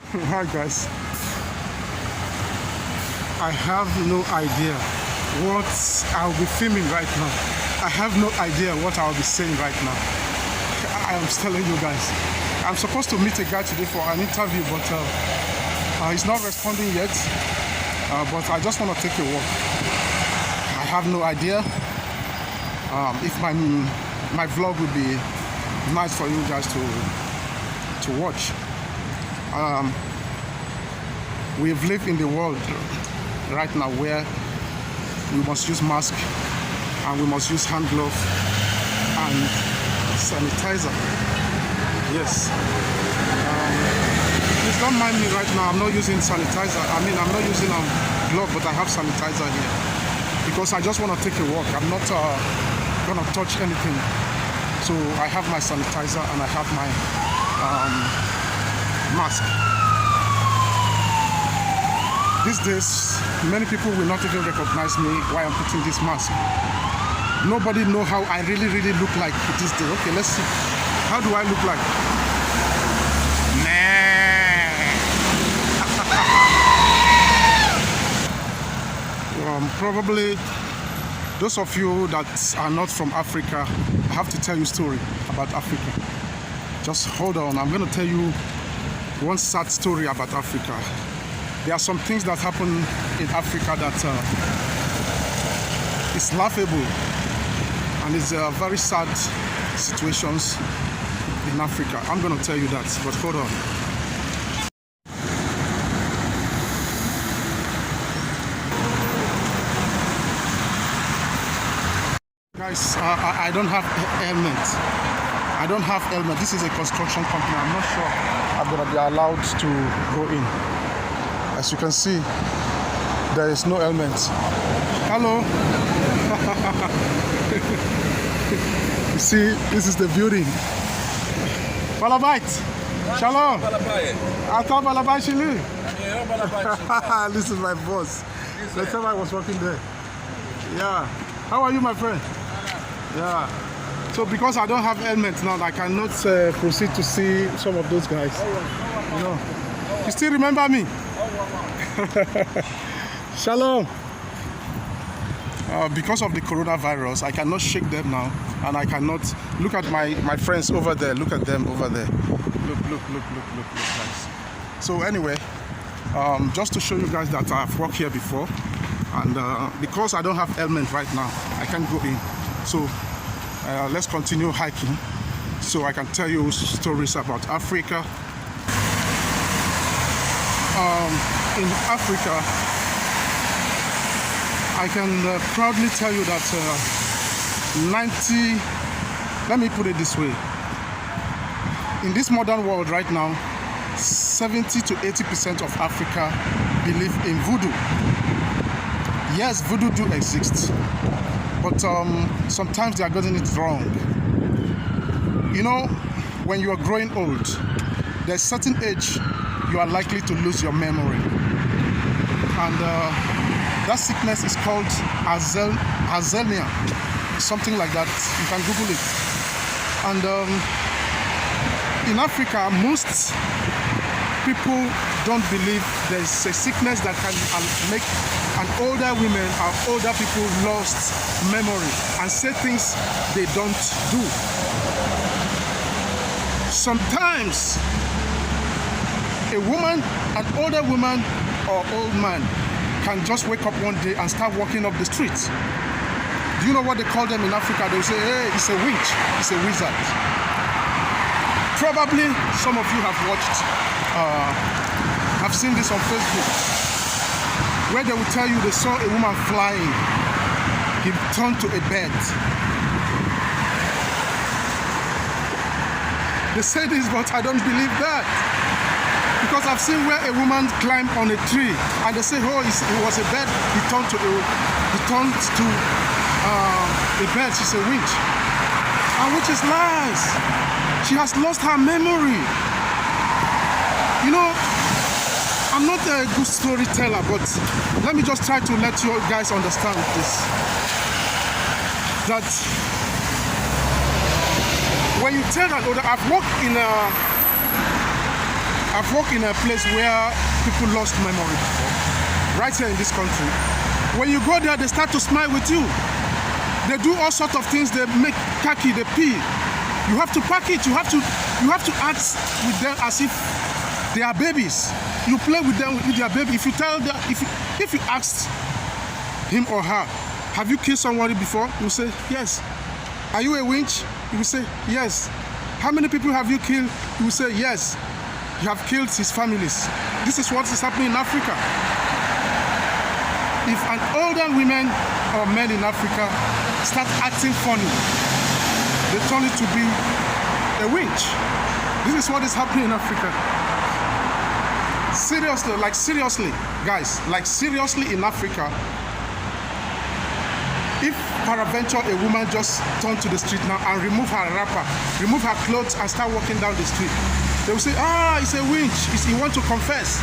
Hi guys, I have no idea what I'll be filming right now. I have no idea what I'll be saying right now. I am telling you guys, I'm supposed to meet a guy today for an interview, but he's not responding yet. But I just want to take a walk. I have no idea if my vlog will be nice for you guys to watch. We've lived in the world right now where we must use mask and we must use hand glove and sanitizer. Yes. Please don't mind me right now. I'm not using sanitizer. I'm not using glove, but I have sanitizer here because I just want to take a walk. I'm not gonna touch anything. So I have my sanitizer and I have my mask. These days, many people will not even recognize me while I'm putting this mask. Nobody know how I really look like this day. Okay, let's see. How do I look like? Probably those of you that are not from Africa, I have to tell you a story about Africa. Just hold on, I'm going to tell you one sad story about Africa. There are some things that happen in Africa that is laughable, and it's very sad situations in Africa. I'm going to tell you that, but hold on. Guys, I don't have helmet. I don't have helmet. This is a construction company. I'm not sure I'm going to be allowed to go in. As you can see, there is no helmet. Hello. You see, this is the building. Balabait. Shalom. Ata Balabait Shilu. This is my boss. The time I was working there. Yeah. How are you, my friend? Yeah. So because I don't have helmet now, I cannot proceed to see some of those guys. You know. You still remember me? Shalom. Because of the coronavirus, I cannot shake them now, and I cannot look at my friends over there. Look at them over there. Look, guys. So anyway, just to show you guys that I've worked here before, and because I don't have helmet right now, I can't go in. So let's continue hiking, so I can tell you stories about Africa. In Africa, I can proudly tell you that let me put it this way, in this modern world right now, 70 to 80% of Africa believe in voodoo. Yes, voodoo do exist, but sometimes they are getting it wrong. You know, when you are growing old, there's a certain age you are likely to lose your memory. And that sickness is called Alzheimer, something like that. You can Google it. And in Africa, most people don't believe there's a sickness that can make an older women or older people lost memory and say things they don't do. Sometimes a woman, an older woman or old man can just wake up one day and start walking up the street. Do you know what they call them in Africa? They'll say, hey, it's a witch, it's a wizard. Probably some of you have watched, have seen this on Facebook, where they will tell you they saw a woman flying. He turned to a bird. They say this, but I don't believe that. Because I've seen where a woman climbed on a tree and they say, oh, it was a bird, he turned to a bird, she's a witch. And which is lies. She has lost her memory. You know, I'm not a good storyteller, but let me just try to let you guys understand this. That when you tell an older, I've worked in I've worked in a place where people lost memory before, right here in this country. When you go there, they start to smile with you. They do all sorts of things. They make khaki, they pee. You have to pack it. You have to act with them as if they are babies. You play with them with their baby. If you tell them, if you ask him or her, have you killed somebody before? You say yes. Are you a winch? You will say yes. How many people have you killed? You will say yes. You have killed his families. This is what is happening in Africa. If an older woman or men in Africa start acting funny, they turn it to be a winch. This is what is happening in Africa. Seriously, like seriously, guys, like seriously in Africa, if peradventure a woman just turn to the street now and remove her wrapper, remove her clothes and start walking down the street, they will say, it's a winch, he wants to confess.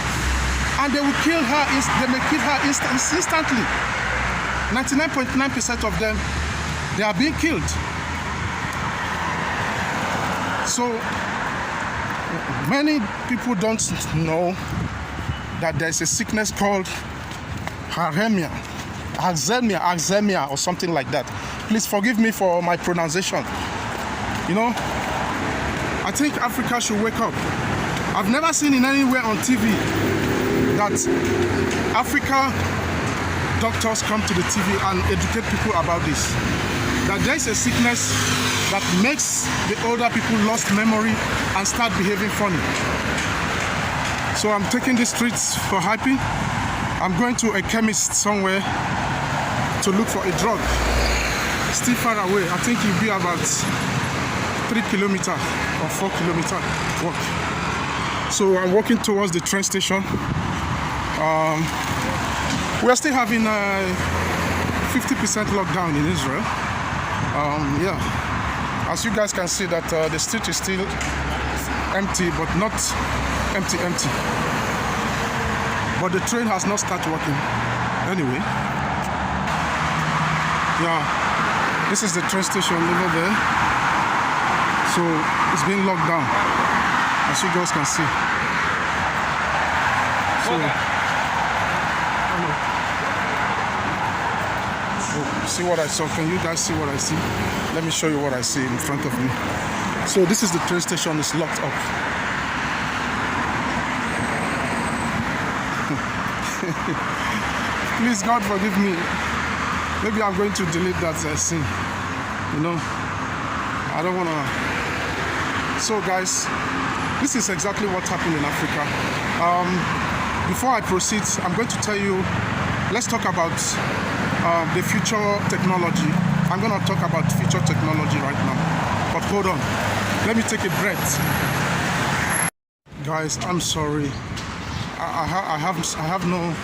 And they will kill her, they may kill her instantly. 99.9% of them, they are being killed. So, many people don't know that there's a sickness called Alzheimer or something like that. Please forgive me for my pronunciation. You know, I think Africa should wake up. I've never seen in anywhere on TV that Africa doctors come to the TV and educate people about this. That there's a sickness that makes the older people lost memory and start behaving funny. So I'm taking the streets for happy. I'm going to a chemist somewhere to look for a drug. Still far away. I think it'll be about 3 kilometers or 4 kilometer walk. So I'm walking towards the train station. We are still having a 50% lockdown in Israel. Yeah, as you guys can see that the street is still empty, but not empty. But the train has not started working. Anyway, yeah, this is the train station over there. So it's been locked down, as you guys can see. So, see what I saw. Can you guys see what I see? Let me show you what I see in front of me. So this is the train station. It's locked up. Please, God forgive me. Maybe I'm going to delete that scene. You know, I don't want to. So guys, this is exactly what happened in Africa. Before I proceed, I'm going to tell you, let's talk about the future technology. I'm going to talk about future technology right now. But hold on, let me take a breath. Guys, I'm sorry. I have no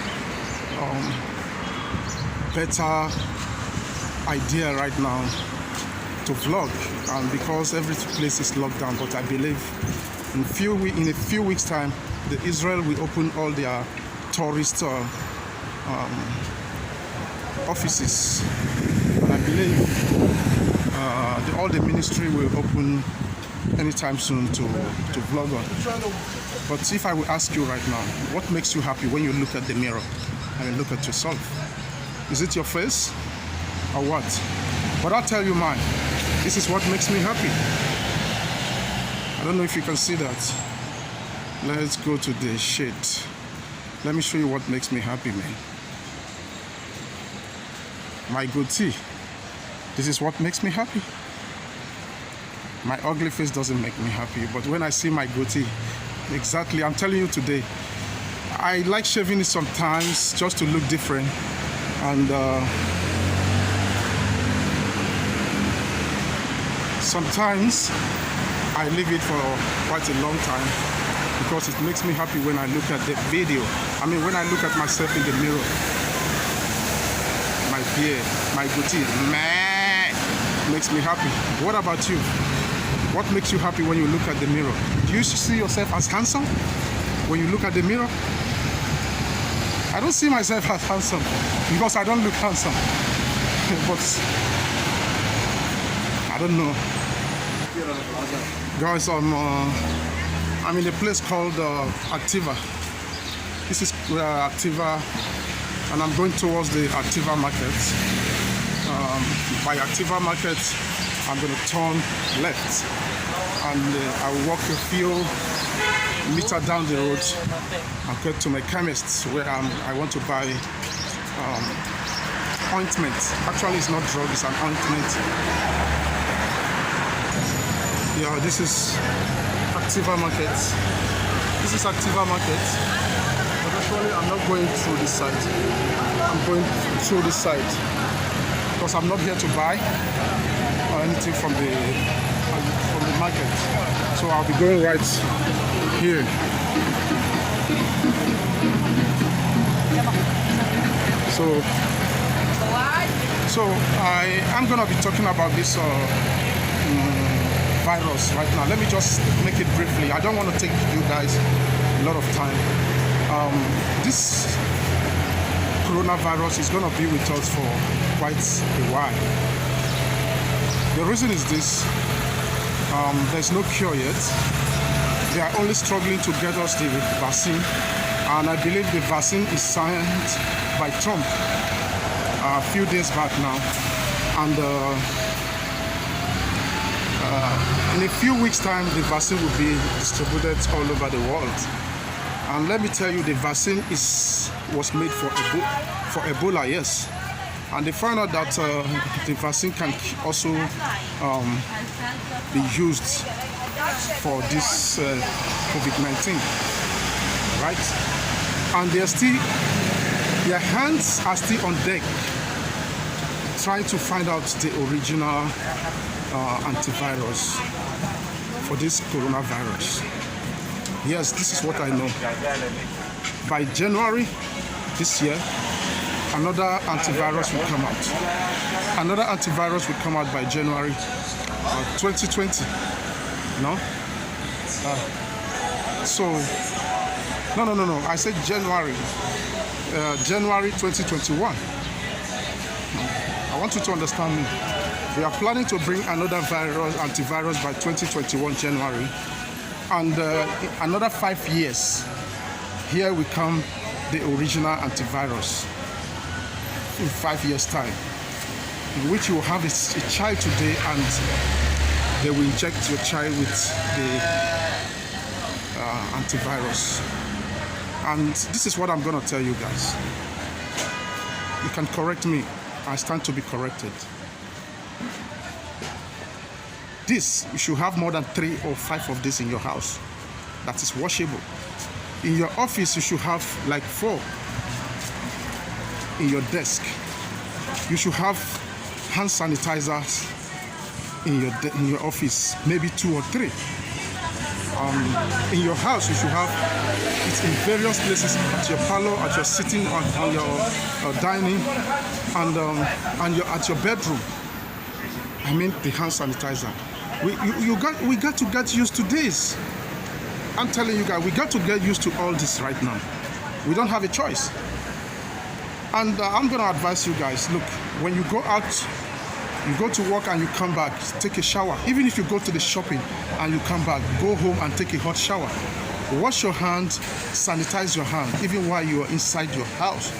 better idea right now to vlog, because every place is locked down. But I believe in a few weeks time, the Israel will open all their tourist offices, and I believe all the ministry will open anytime soon to vlog on. But if I will ask you right now, what makes you happy when you look at the mirror and you look at yourself? Is it your face or what? But I'll tell you mine. This is what makes me happy. I don't know if you can see that. Let's go to the shade. Let me show you what makes me happy, man. My goatee. This is what makes me happy. My ugly face doesn't make me happy, but when I see my goatee, exactly, I'm telling you today, I like shaving it sometimes just to look different, and sometimes I leave it for quite a long time because it makes me happy when I look at the video. I mean, when I look at myself in the mirror. My beard, my goatee, man, makes me happy. What about you? What makes you happy when you look at the mirror? Do you see yourself as handsome when you look at the mirror? I don't see myself as handsome because I don't look handsome. But I don't know. Guys, I'm in a place called Activa. This is Activa, and I'm going towards the Activa market. By Activa market, I'm going to turn left, and I will walk a few meters down the road and get to my chemist where I want to buy ointment. Actually, it's not drug; it's an ointment. Yeah, this is Activa market. This is Activa market. But actually, I'm not going through this side. I'm going through this side because I'm not here to buy or anything from the market. So I'll be going right here. So I'm gonna be talking about this virus right now. Let me just make it briefly. I don't want to take you guys a lot of time. This coronavirus is going to be with us for quite a while. The reason is this: there's no cure yet. They are only struggling to get us the vaccine, and I believe the vaccine is signed by Trump a few days back now, and in a few weeks' time, the vaccine will be distributed all over the world. And let me tell you, the vaccine was made for Ebola, yes. And they found out that the vaccine can also be used for this COVID-19, right? And their hands are still on deck, trying to find out the original antivirus for this coronavirus. Yes, this is what I know. By January this year, another antivirus will come out. Another antivirus will come out by January 2020. No? No. I said January. January 2021. I want you to understand me. We are planning to bring another antivirus by 2021 January, and another 5 years. Here we come, the original antivirus in 5 years' time, in which you will have a child today, and they will inject your child with the antivirus. And this is what I'm going to tell you guys. You can correct me. I stand to be corrected. This, you should have more than 3 or 5 of this in your house that is washable. In your office, you should have like 4. In your desk, you should have hand sanitizers in your office, maybe 2 or 3. In your house, you should have it in various places, at your parlor, at your sitting, on your dining, and at your bedroom. I mean the hand sanitizer. We got to get used to this. I'm telling you guys, we got to get used to all this right now. We don't have a choice. And I'm going to advise you guys, look, when you go out, you go to work and you come back, take a shower. Even if you go to the shopping and you come back, go home and take a hot shower. Wash your hands, sanitize your hand, even while you are inside your house.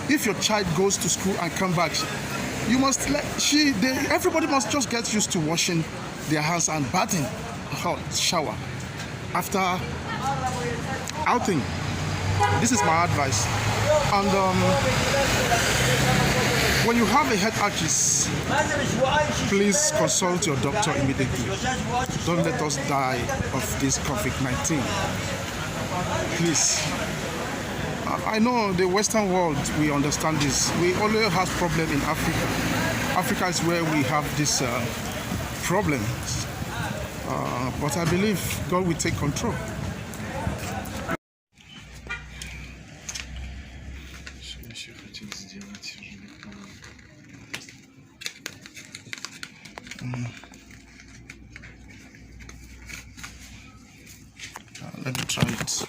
If your child goes to school and come back, you must everybody must just get used to washing their hands and bathing hot shower after outing. This is my advice. And when you have a headache, please consult your doctor immediately. Don't let us die of this COVID-19. Please. I know the Western world, we understand this. We always have problems in Africa. Africa is where we have this problems. But I believe God will take control. Let me try it.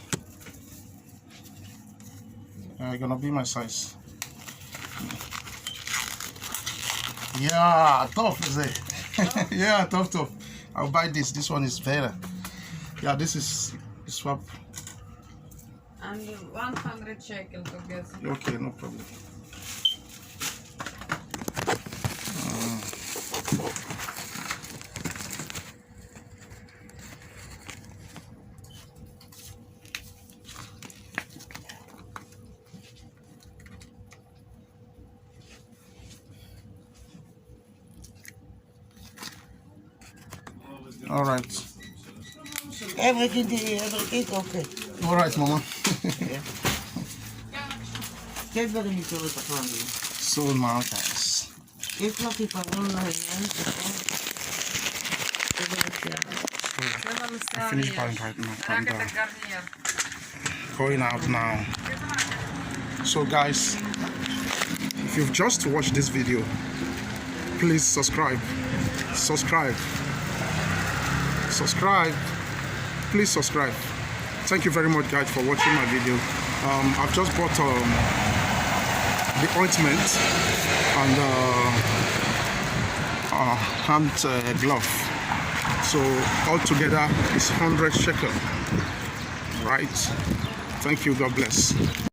Gonna be my size. Yeah, tough is it? Yeah, tough. I'll buy this. This one is better. Yeah, this is Swap. And 100 shekel together. Okay, no problem. All right. Everything okay. All right, Mama. Kijk wat er niet zo te gaan doen. So nice. Ik mag die pardon naar je. I finished buying right now. And, Racket garnier. going out now. So guys, if you've just watched this video, please subscribe. Please subscribe. Thank you very much, guys, for watching my video. I've just bought the ointment and hand glove. So altogether it's 100 shekel. Right. Thank you. God bless.